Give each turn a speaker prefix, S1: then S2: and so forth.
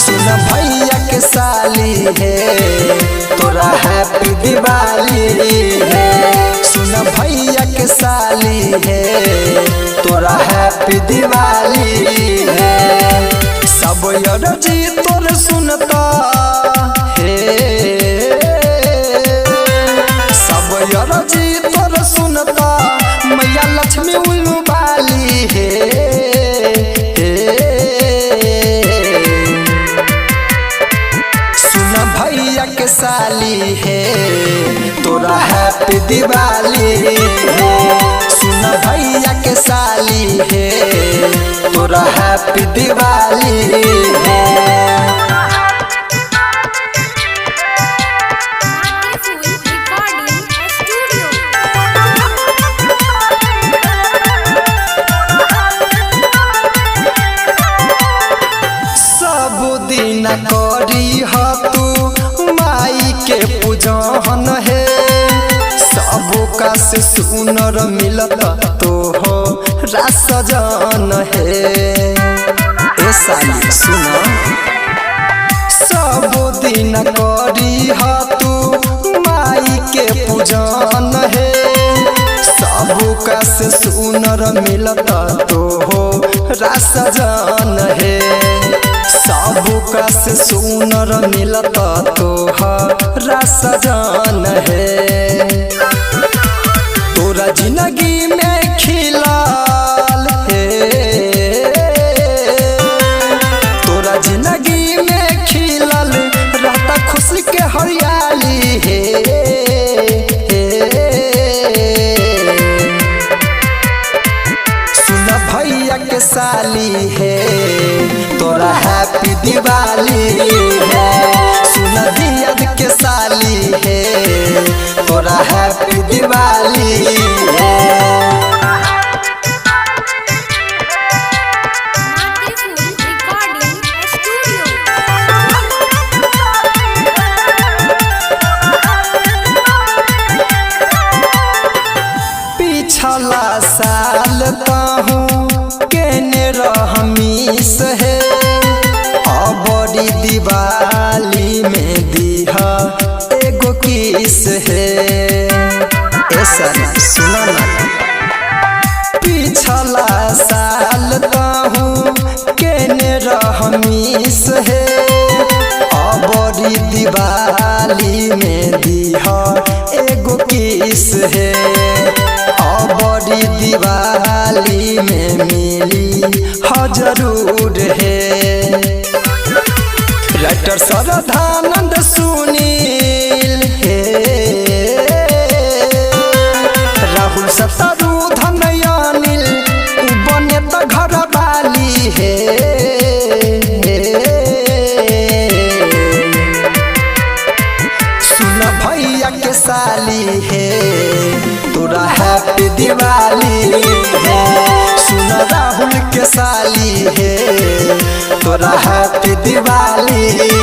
S1: सुन भैया के साली है तोरा हैप्पी दिवाली है। सुन भैया के साली है तोरा हैप्पी दिवाली है। सब अरजी तोर सुनता है, सब अरजी तोर सुनता मैया लक्ष्मी उल्लू बाली है। सुन भैया के साली है तोरा हैप्पी दिवाली है। सुन भैया के साली है तोरा हैप्पी दिवाली है। दिन करी ह तू माई के पूजन है। सबका से सुनर मिलत तो हो रासजन है। ए साली सुन सब दिन करी ह तू माई के पूजन है। सबका से सुनर मिलत तो हो रासजन है। सबका से सुनर मिलत तोहरा सजन है। तोरा जिंदगी में खिलाल है, तोरा जिंदगी में खिलल रहता खुशी के हरियाली है। सुन भैया के साली है तोरा हैप्पी दिवाली है। सुन दिया के साली है तोरा हैप्पी दिवाली है। पिछला साल कहूँ केने रहमीस है। बड़ी दिवाली में दीहा एगो किस है। ऐसा सुना ना पिछला साल कहूँ केने रहमीस है। बड़ी दिवाली में दीहा एगो किस है। बड़ी दिवाली में मिली जरूर है। राइटर श्रद्धानंद सुनील है, राहुल शत्रुघ्न अनिल बने तो घर वाली है। सुन भैया के साली है तोरा हैप्पी दिवाली है। सुन राहुल के साली है तोरा हैप्पी दिवाली।